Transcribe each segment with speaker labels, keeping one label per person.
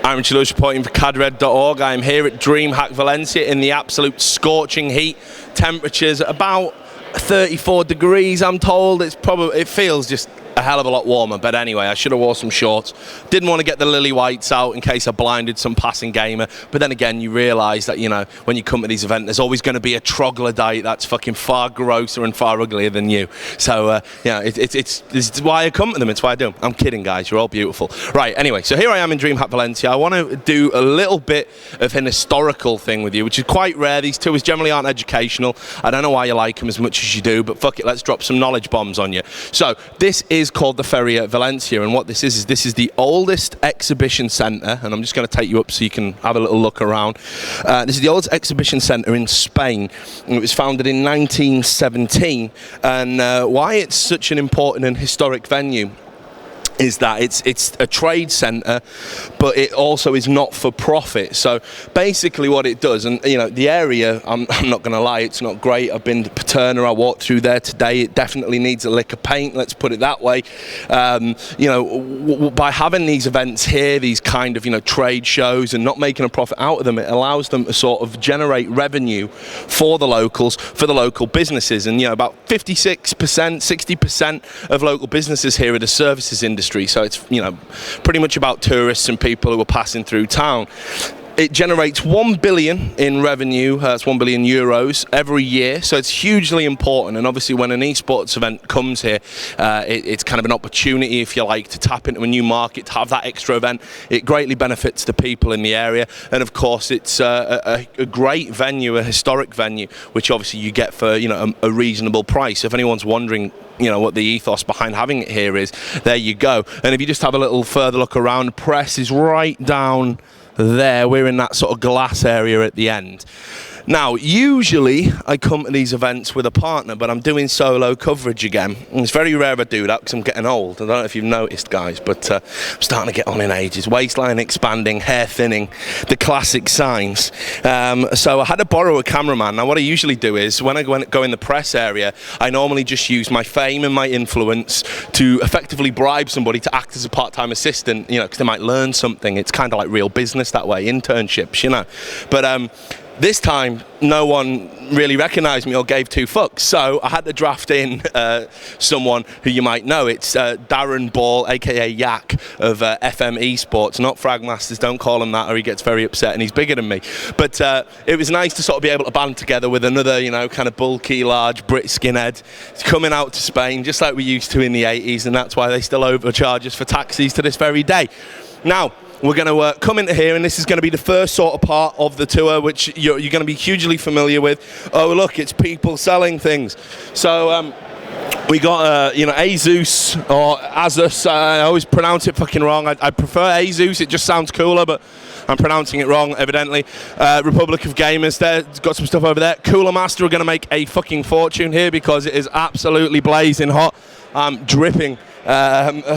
Speaker 1: I'm Richard reporting for cadred.org. I'm here at DreamHack Valencia in the absolute scorching heat. Temperatures about 34 degrees, I'm told. It feels just a hell of a lot warmer, but anyway, I should have wore some shorts. Didn't want to get the lily whites out in case I blinded some passing gamer, but then again, you realise that, you know, when you come to these events, there's always going to be a troglodyte that's fucking far grosser and far uglier than you. So, it's why I come to them, it's why I do them. I'm kidding, guys, you're all beautiful. Right, anyway, so here I am in DreamHack Valencia. I want to do a little bit of an historical thing with you, which is quite rare. These tours generally aren't educational. I don't know why you like them as much as you do, but fuck it, let's drop some knowledge bombs on you. So, this is called the Feria Valencia, and what this is the oldest exhibition centre, and I'm just going to take you up so you can have a little look around. This is the oldest exhibition centre in Spain. It was founded in 1917, and why it's such an important and historic venue is that it's a trade centre, but it also is not for profit. So basically what it does, and you know, the area, I'm not going to lie, it's not great. I've been to Paterna, I walked through there today. It definitely needs a lick of paint, let's put it that way. You know, by having these events here, these kind of, you know, trade shows and not making a profit out of them, it allows them to sort of generate revenue for the locals, for the local businesses. And you know, about 56%, 60% of local businesses here are the services industry. So it's, you know, pretty much about tourists and people who are passing through town. It generates 1 billion in revenue, that's 1 billion euros every year, so it's hugely important. And obviously when an esports event comes here, it's kind of an opportunity, if you like, to tap into a new market, to have that extra event. It greatly benefits the people in the area, and of course it's a great venue, a historic venue, which obviously you get for, you know, a reasonable price. If anyone's wondering, you know, what the ethos behind having it here is, there you go. And if you just have a little further look around, the press is right down there. We're in that sort of glass area at the end. Now, usually I come to these events with a partner, but I'm doing solo coverage again. And it's very rare I do that because I'm getting old. I don't know if you've noticed, guys, but I'm starting to get on in ages. Waistline expanding, hair thinning, the classic signs. So I had to borrow a cameraman. Now, what I usually do is, when I go in the press area, I normally just use my fame and my influence to effectively bribe somebody to act as a part-time assistant, you know, because they might learn something. It's kind of like real business that way, internships, you know. But this time, no one really recognised me or gave two fucks, so I had to draft in someone who you might know. It's Darren Ball, aka Yak, of FM Esports, not Fragmasters, don't call him that or he gets very upset and he's bigger than me. But it was nice to sort of be able to band together with another, you know, kind of bulky, large Brit skinhead coming out to Spain, just like we used to in the 80s, and that's why they still overcharge us for taxis to this very day. Now, we're going to come into here, and this is going to be the first sort of part of the tour, which you're going to be hugely familiar with. Oh, look, it's people selling things. So we got, you know, Azus or Azus. I always pronounce it fucking wrong. I prefer Azus. It just sounds cooler, but I'm pronouncing it wrong, evidently. Republic of Gamers, there's got some stuff over there. Cooler Master are going to make a fucking fortune here because it is absolutely blazing hot. I'm dripping.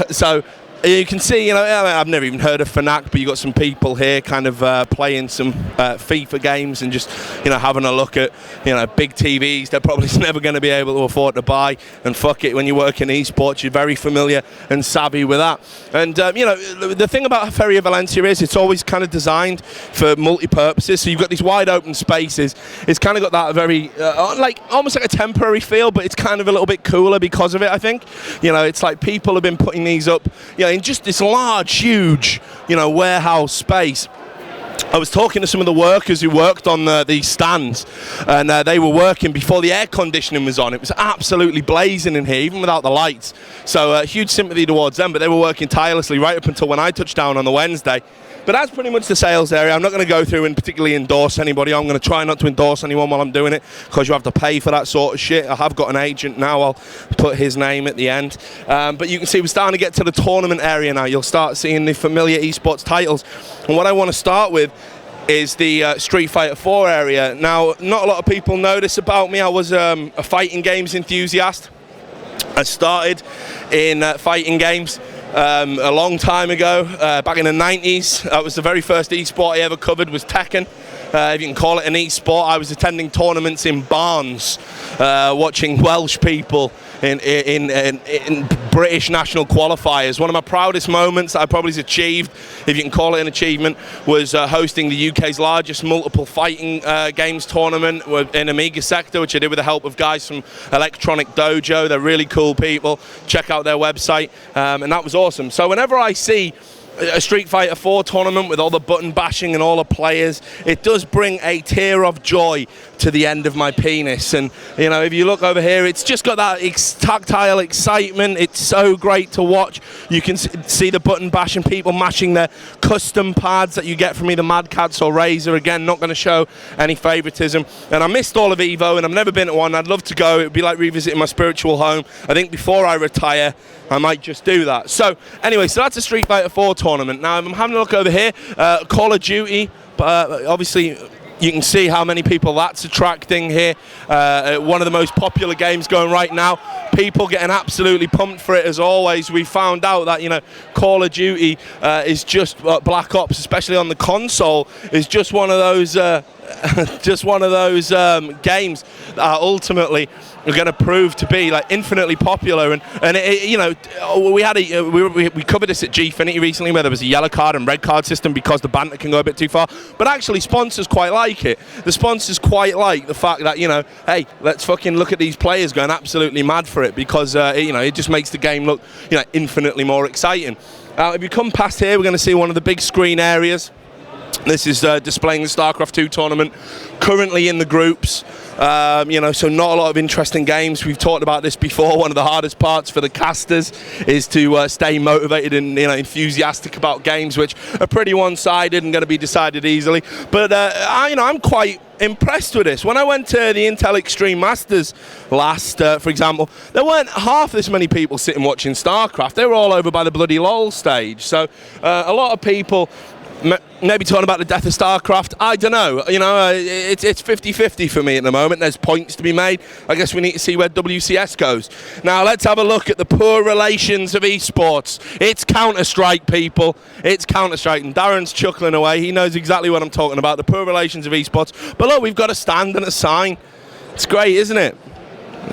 Speaker 1: So you can see, you know, I've never even heard of Fnac, but you got some people here kind of playing some FIFA games and just, you know, having a look at, you know, big TVs they're probably never going to be able to afford to buy. And fuck it, when you work in esports, you're very familiar and savvy with that. And, you know, the thing about Feria Valencia is it's always kind of designed for multi-purposes. So you've got these wide open spaces. It's kind of got that very, like, almost like a temporary feel, but it's kind of a little bit cooler because of it, I think. You know, it's like people have been putting these up, you know, in just this large, huge, you know, warehouse space. I was talking to some of the workers who worked on these stands, and they were working before the air conditioning was on. It was absolutely blazing in here, even without the lights. So huge sympathy towards them, but they were working tirelessly right up until when I touched down on the Wednesday. But that's pretty much the sales area. I'm not going to go through and particularly endorse anybody. I'm going to try not to endorse anyone while I'm doing it, because you have to pay for that sort of shit. I have got an agent now. I'll put his name at the end. But you can see we're starting to get to the tournament area now. You'll start seeing the familiar esports titles. And what I want to start with is the Street Fighter 4 area. Now, not a lot of people know this about me. I was a fighting games enthusiast. I started in fighting games a long time ago, back in the 90s. That was the very first esport I ever covered, was Tekken. if you can call it an e-sport. I was attending tournaments in barns, watching Welsh people in British national qualifiers. One of my proudest moments that I probably achieved, if you can call it an achievement, was hosting the UK's largest multiple fighting games tournament in Amiga sector, which I did with the help of guys from Electronic Dojo. They're really cool people. Check out their website, and that was awesome. So whenever I see a Street Fighter 4 tournament with all the button bashing and all the players, it does bring a tear of joy to the end of my penis. And you know, if you look over here, it's just got that tactile excitement. It's so great to watch. You can see the button bashing, people mashing their custom pads that you get from either Mad Catz or Razer. Again, not going to show any favoritism. And I missed all of Evo, and I've never been to one. I'd love to go. It would be like revisiting my spiritual home. I think before I retire, I might just do that. So anyway, so that's a Street Fighter 4 tournament. Now I'm having a look over here, Call of Duty, obviously you can see how many people that's attracting here. One of the most popular games going right now. People getting absolutely pumped for it as always. We found out that, you know, Call of Duty is just Black Ops, especially on the console, is just one of those games that ultimately are going to prove to be like infinitely popular. And it, you know, we had we covered this at Gfinity recently, where there was a yellow card and red card system because the banter can go a bit too far. But actually, sponsors quite like it. The sponsors quite like the fact that, you know, hey, let's fucking look at these players going absolutely mad for it, because you know, it just makes the game look, you know, infinitely more exciting. If you come past here, we're going to see one of the big screen areas. This is displaying the StarCraft 2 tournament, currently in the groups. You know, so not a lot of interesting games. We've talked about this before. One of the hardest parts for the casters is to stay motivated and, you know, enthusiastic about games which are pretty one-sided and going to be decided easily. But you know, I'm quite impressed with this. When I went to the Intel Extreme Masters last, for example, there weren't half this many people sitting watching StarCraft. They were all over by the bloody LOL stage. So a lot of people maybe talking about the death of StarCraft. I don't know. You know, it's 50-50 for me at the moment. There's points to be made. I guess we need to see where WCS goes. Now, let's have a look at the poor relations of esports. It's Counter-Strike, people. It's Counter-Strike. And Darren's chuckling away. He knows exactly what I'm talking about. The poor relations of esports. But look, we've got a stand and a sign. It's great, isn't it?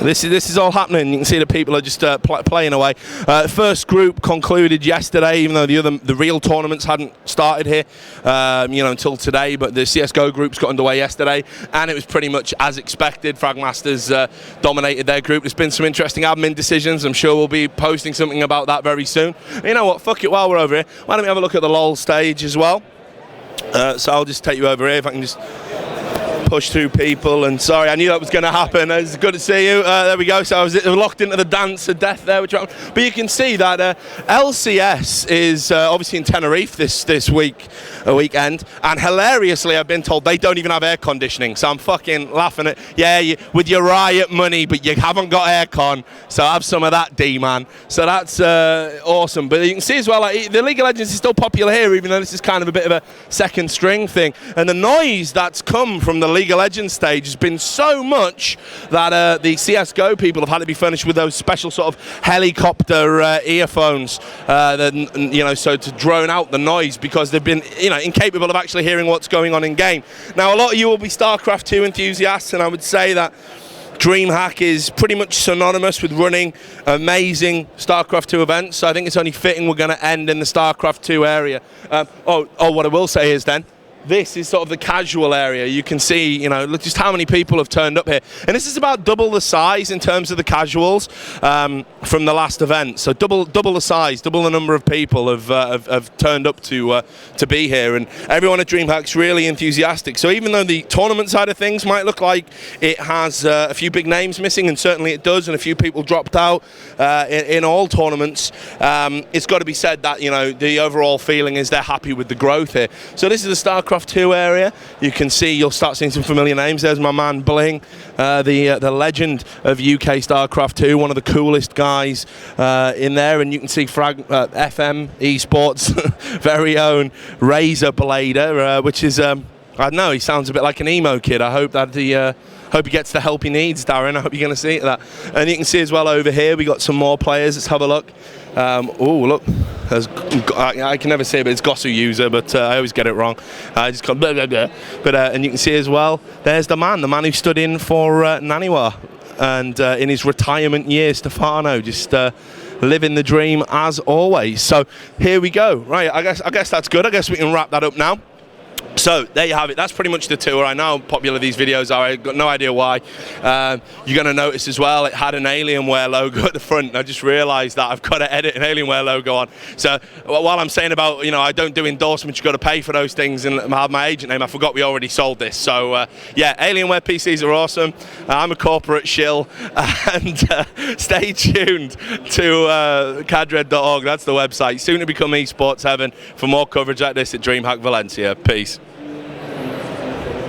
Speaker 1: This is all happening. You can see the people are just playing away. First group concluded yesterday, even though the real tournaments hadn't started here, you know, until today. But the CS:GO groups got underway yesterday, and it was pretty much as expected. Fragmasters dominated their group. There's been some interesting admin decisions. I'm sure we'll be posting something about that very soon. You know what? Fuck it. While we're over here, why don't we have a look at the LOL stage as well? So I'll just take you over here if I can just push through people. And sorry, I knew that was going to happen. It's good to see you. There we go. So I was locked into the dance of death there. But you can see that LCS is obviously in Tenerife this weekend. And hilariously, I've been told they don't even have air conditioning. So I'm fucking laughing at, yeah, with your riot money, but you haven't got aircon. So have some of that, D-man. So that's awesome. But you can see as well, like, the League of Legends is still popular here, even though this is kind of a bit of a second string thing. And the noise that's come from the League of Legends stage has been so much that the CS:GO people have had to be furnished with those special sort of helicopter earphones, you know, so to drone out the noise, because they've been, you know, incapable of actually hearing what's going on in game. Now, a lot of you will be StarCraft 2 enthusiasts, and I would say that DreamHack is pretty much synonymous with running amazing StarCraft 2 events, so I think it's only fitting we're going to end in the StarCraft 2 area. What I will say is then, this is sort of the casual area. You can see, you know, just how many people have turned up here. And this is about double the size in terms of the casuals from the last event. So double the size, double the number of people have turned up to be here. And everyone at DreamHack's really enthusiastic. So even though the tournament side of things might look like it has a few big names missing, and certainly it does, and a few people dropped out in all tournaments, it's got to be said that, you know, the overall feeling is they're happy with the growth here. So this is the StarCraft 2 area. You can see, you'll start seeing some familiar names. There's my man Bling, the legend of UK StarCraft 2, one of the coolest guys in there. And you can see FM Esports very own Razor Blader, which is I don't know, he sounds a bit like an emo kid. I hope that Hope he gets the help he needs, Darren. I hope you're going to see that. And you can see as well over here, we got some more players. Let's have a look. Oh, look. I can never say it, but it's Gosu user, but I always get it wrong. I just call blah, blah, blah. But and you can see as well, there's the man who stood in for Naniwa, and in his retirement years, Stefano, just living the dream as always. So here we go. Right, I guess that's good. I guess we can wrap that up now. So there you have it. That's pretty much the tour. I know how popular these videos are. I've got no idea why. You're going to notice as well, it had an Alienware logo at the front. I just realised that I've got to edit an Alienware logo on. So while I'm saying about, I don't do endorsements, you've got to pay for those things and have my agent name, I forgot we already sold this. So yeah, Alienware PCs are awesome. I'm a corporate shill. And stay tuned to cadred.org. That's the website. Soon to become esports heaven. For more coverage like this at DreamHack Valencia. Peace.